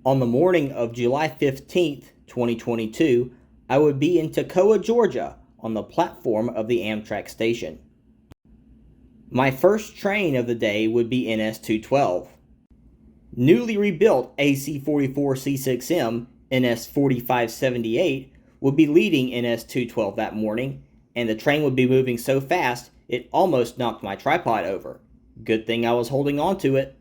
On the morning of July 15th, 2022, I would be in Toccoa, Georgia, on the platform of the Amtrak station. My first train of the day would be NS212. Newly rebuilt AC44C6M NS4578 would be leading NS212 that morning, and the train would be moving so fast it almost knocked my tripod over. Good thing I was holding on to it.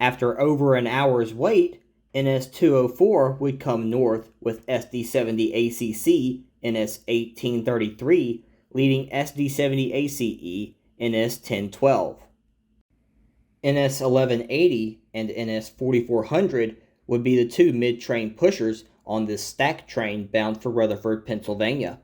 After over an hour's wait, NS204 would come north with SD70ACC NS1833 leading SD70ACE NS1012. NS1180 and NS4400 would be the two mid-train pushers on this stack train bound for Rutherford, Pennsylvania.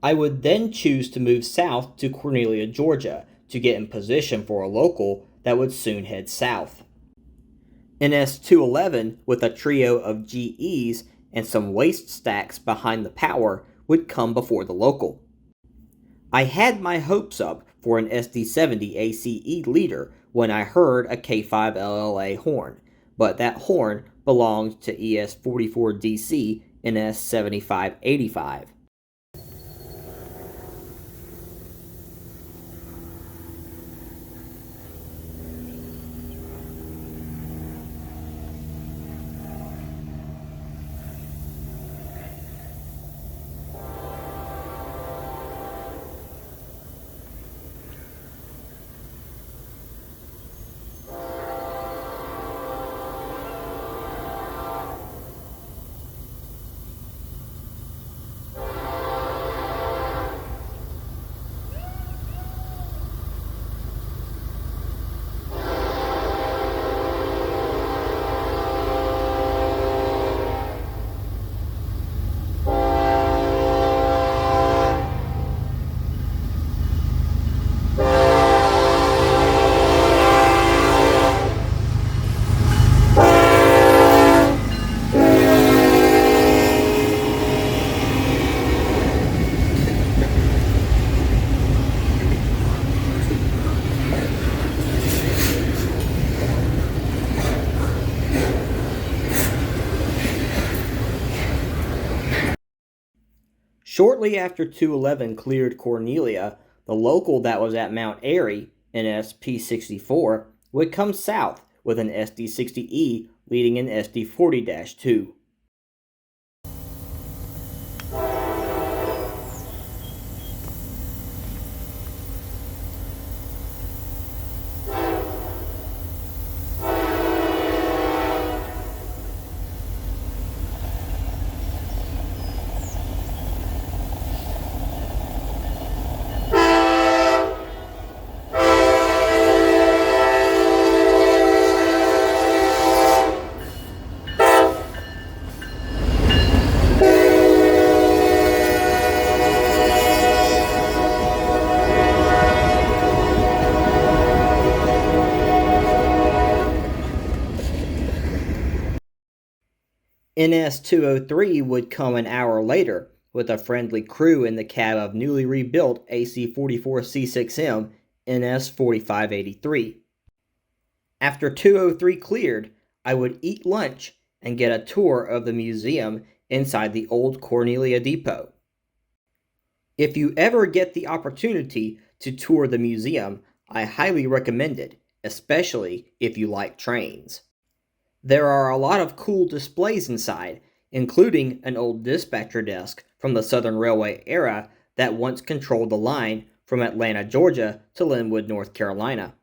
I would then choose to move south to Cornelia, Georgia, to get in position for a local that would soon head south. NS211, with a trio of GEs and some waste stacks behind the power, would come before the local. I had my hopes up for an SD70ACE leader when I heard a K5LLA horn, but that horn belonged to ES44DC NS7585. Shortly after 211 cleared Cornelia, the local that was at Mount Airy, NS-P64, would come south with an SD60E leading an SD40-2. NS203 would come an hour later with a friendly crew in the cab of newly rebuilt AC44C6M NS4583. After 203 cleared, I would eat lunch and get a tour of the museum inside the old Cornelia depot. If you ever get the opportunity to tour the museum, I highly recommend it, especially if you like trains. There are a lot of cool displays inside, including an old dispatcher desk from the Southern Railway era that once controlled the line from Atlanta, Georgia to Linwood, North Carolina.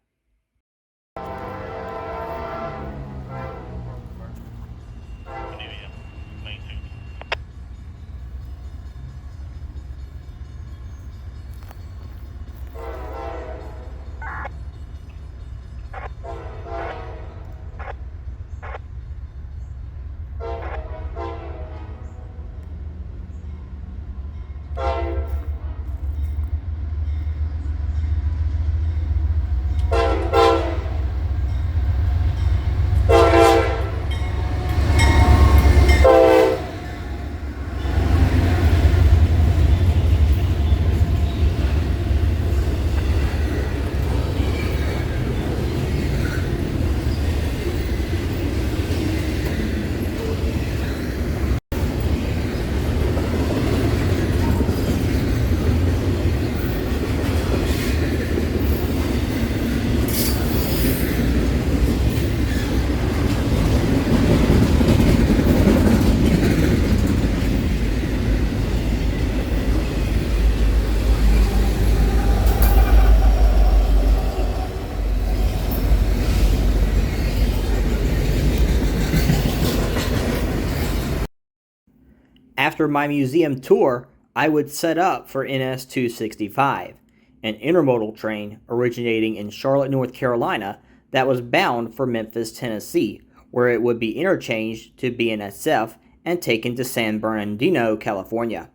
After my museum tour, I would set up for NS265, an intermodal train originating in Charlotte, North Carolina that was bound for Memphis, Tennessee, where it would be interchanged to BNSF and taken to San Bernardino, California.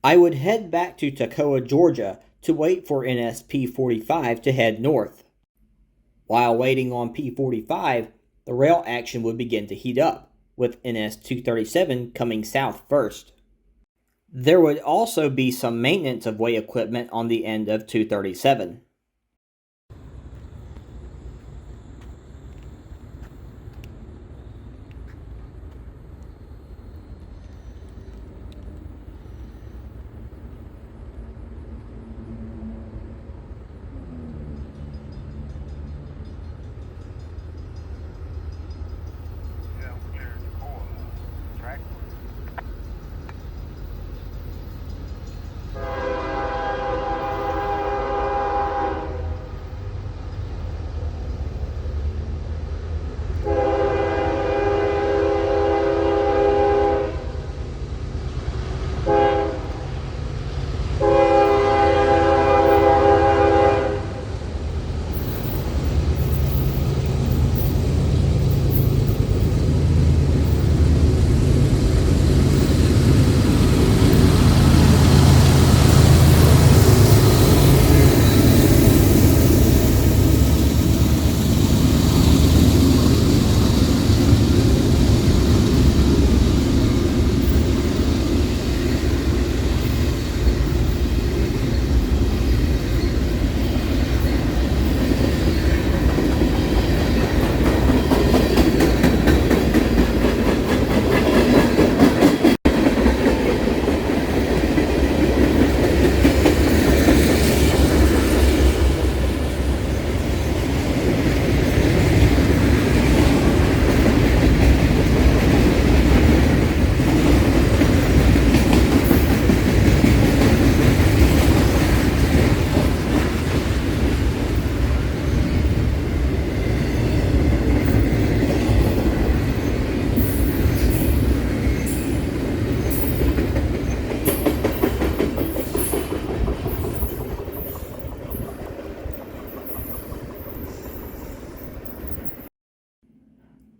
I would head back to Toccoa, Georgia to wait for P45 to head north. While waiting on P45, the rail action would begin to heat up, with NS237 coming south first. There would also be some maintenance of way equipment on the end of 237.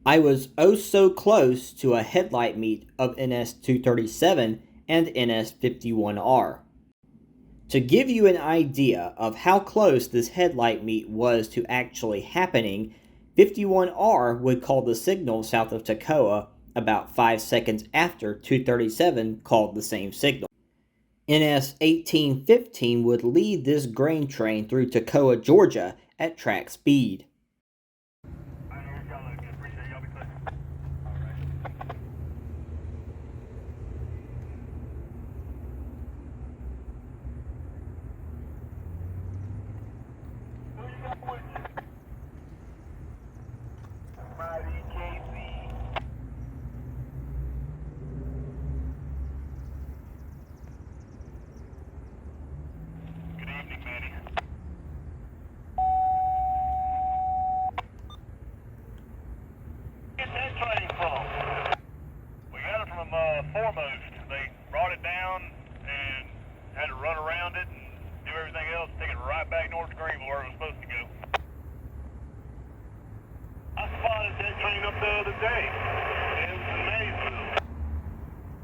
I was oh so close to a headlight meet of NS237 and NS51R. To give you an idea of how close this headlight meet was to actually happening, 51R would call the signal south of Toccoa about 5 seconds after 237 called the same signal. NS1815 would lead this grain train through Toccoa, Georgia at track speed. Foremost, they brought it down and had to run around it and do everything else, take it right back north to Greenville where it was supposed to go. I spotted that train up the other day. It was in Maysville.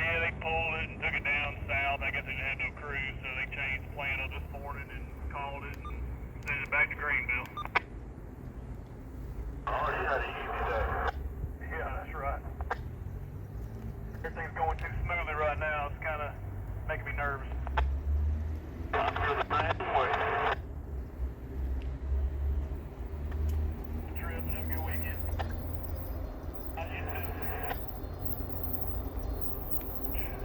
Yeah, they pulled it and took it down south. I guess they had no crew, so they changed the plan up this morning and called it and sent it back to Greenville. Oh, you had an easy day. Yeah, that's right. Everything's going too smoothly right now. It's kind of making me nervous. I feel the same way. Trip, have a good weekend. You too.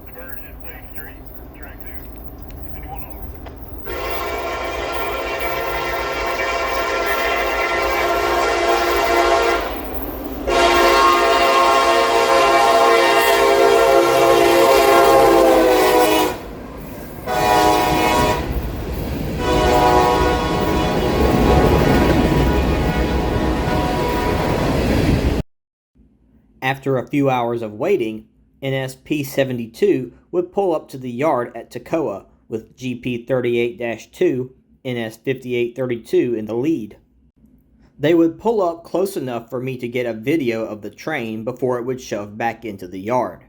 Divergent, State Street, track 2, 51R. After a few hours of waiting, NS-P72 would pull up to the yard at Toccoa with GP38-2, NS-5832 in the lead. They would pull up close enough for me to get a video of the train before it would shove back into the yard.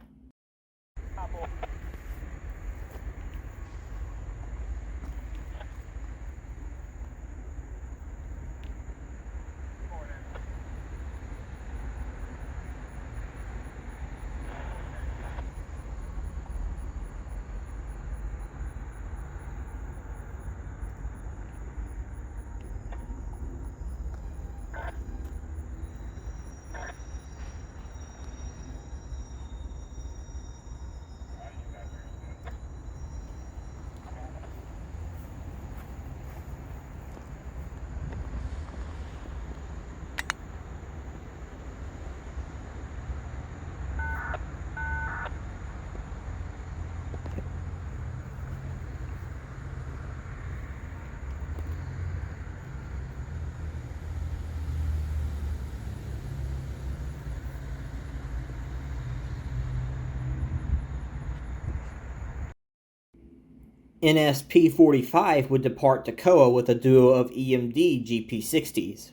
NS-P45 would depart Toccoa with a duo of EMD GP60s.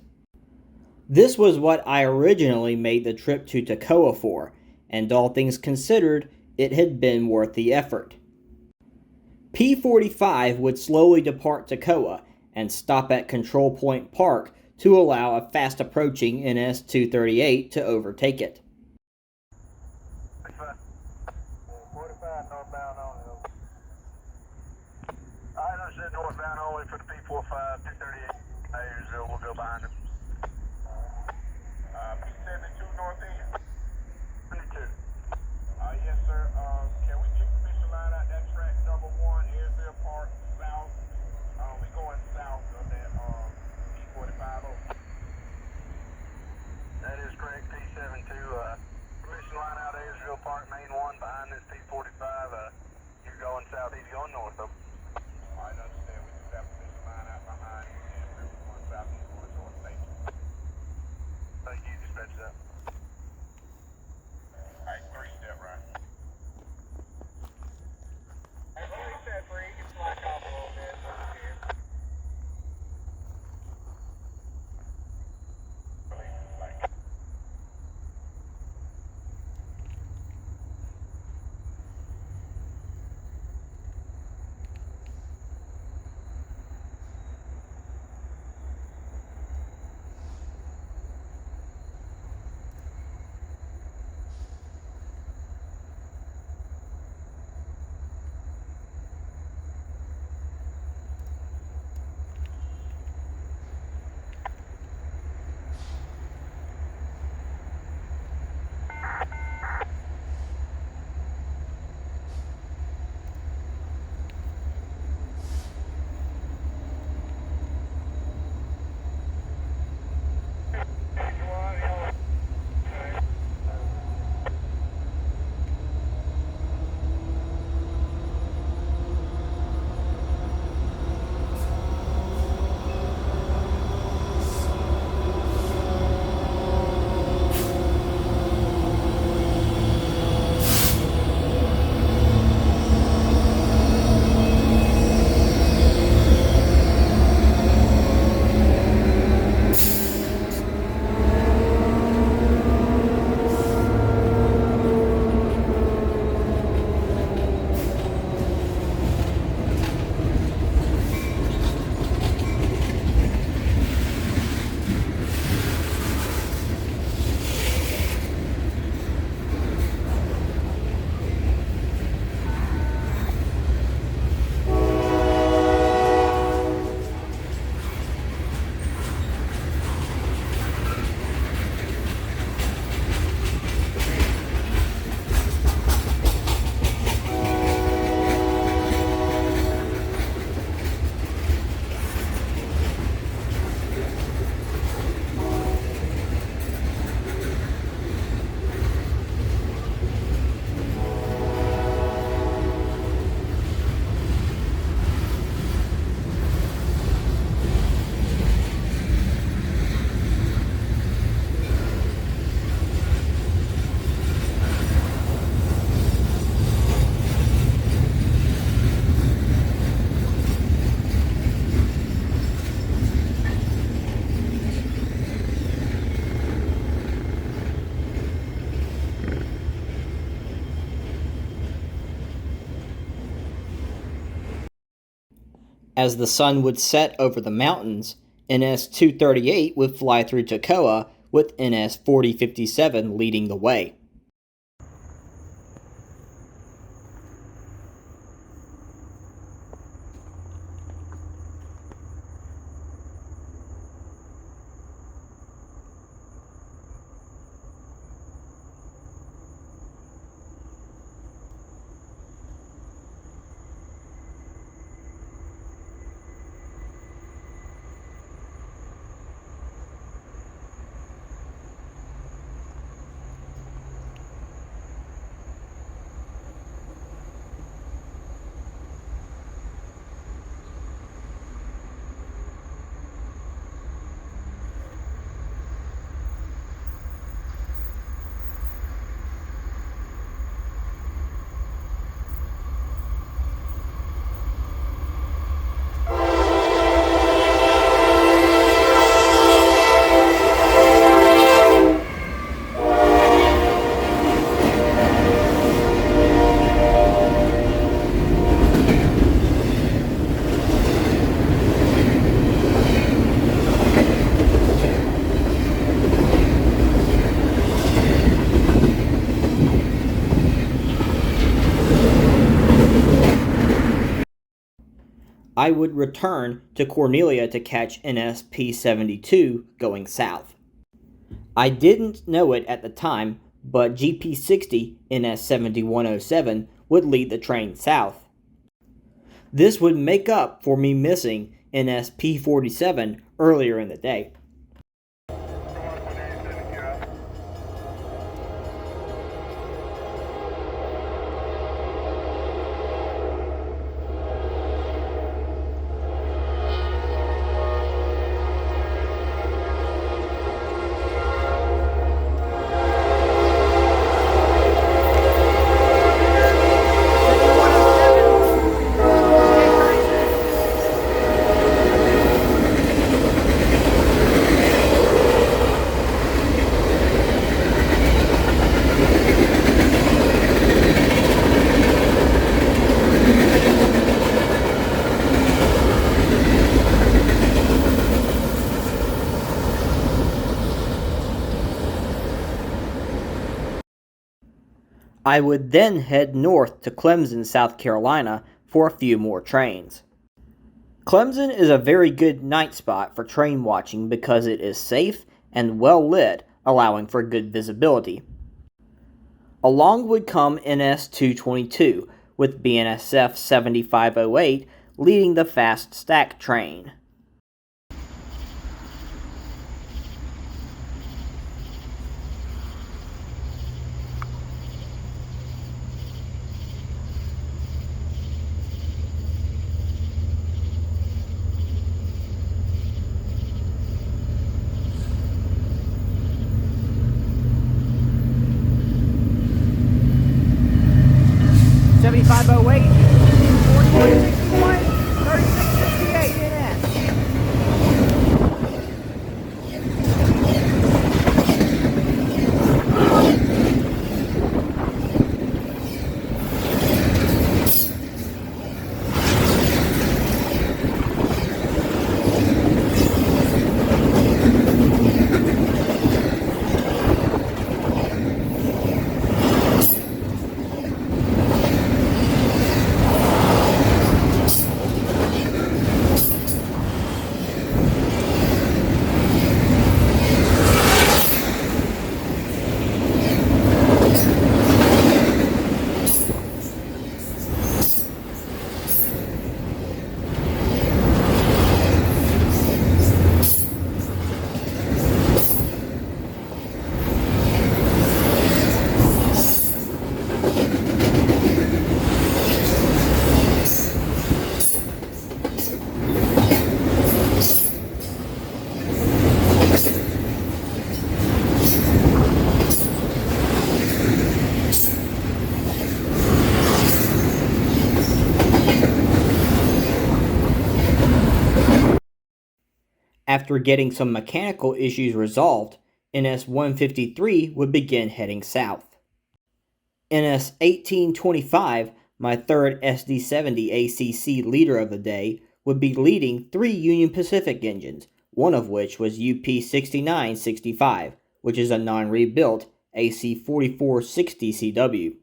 This was what I originally made the trip to Toccoa for, and all things considered, it had been worth the effort. P45 would slowly depart Toccoa and stop at Control Point Park to allow a fast approaching NS-238 to overtake it. 45 northbound only. I understood northbound only for the P45, 238. We'll go behind him. P72 northeast. 72. Yes, sir. Can we get permission line out that track number 1, Airfield Park, south? We going south of that P45. That is correct, P72. Permission line out Airfield Park, main 1, behind this P45. You're going south, he's going north. I understand. We just have permission line out behind you, and we're going south, he's going north. Thank you. Thank you, dispatch that. Alright, 3-step right. Hey, 3-step 3, you can slack off a little bit. As the sun would set over the mountains, NS-238 would fly through Toccoa with NS-4057 leading the way. I would return to Cornelia to catch NS-P72 going south. I didn't know it at the time, but GP60 NS-7107 would lead the train south. This would make up for me missing NS-P47 earlier in the day. I would then head north to Clemson, South Carolina for a few more trains. Clemson is a very good night spot for train watching because it is safe and well lit, allowing for good visibility. Along would come NS-222 with BNSF 7508 leading the fast stack train. After getting some mechanical issues resolved, NS-153 would begin heading south. NS-1825, my third SD70ACC leader of the day, would be leading 3 Union Pacific engines, one of which was UP6965, which is a non-rebuilt AC4460 CW.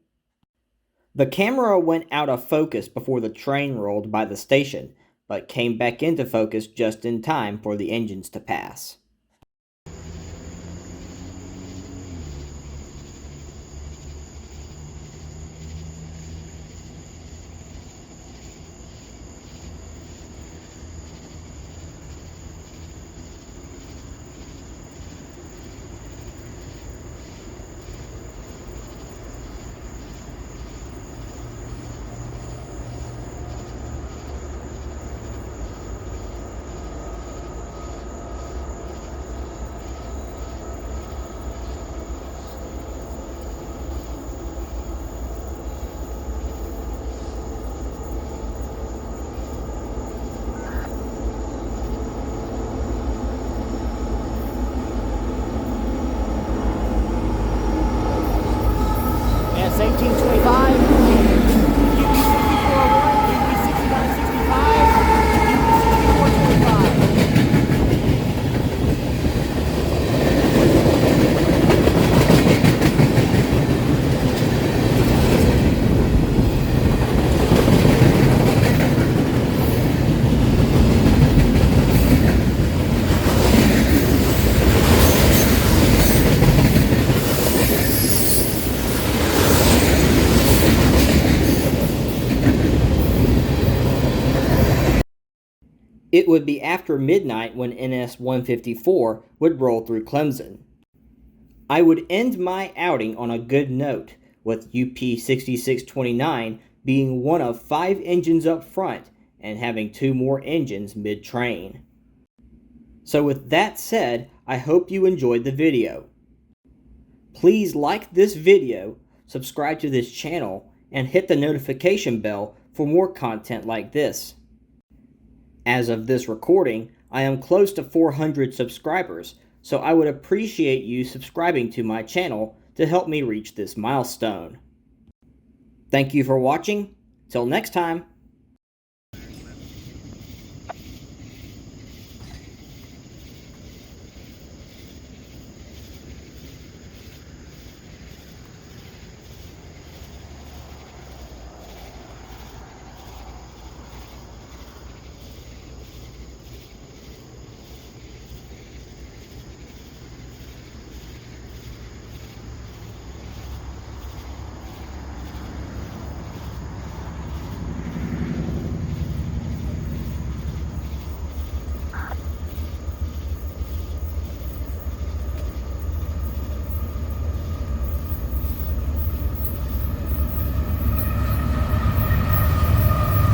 The camera went out of focus before the train rolled by the station, but came back into focus just in time for the engines to pass. It would be after midnight when NS-154 would roll through Clemson. I would end my outing on a good note, with UP6629 being one of 5 engines up front and having 2 more engines mid-train. So with that said, I hope you enjoyed the video. Please like this video, subscribe to this channel, and hit the notification bell for more content like this. As of this recording, I am close to 400 subscribers, so I would appreciate you subscribing to my channel to help me reach this milestone. Thank you for watching. Till next time.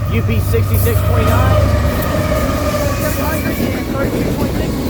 UP6629, 700 and 32.6.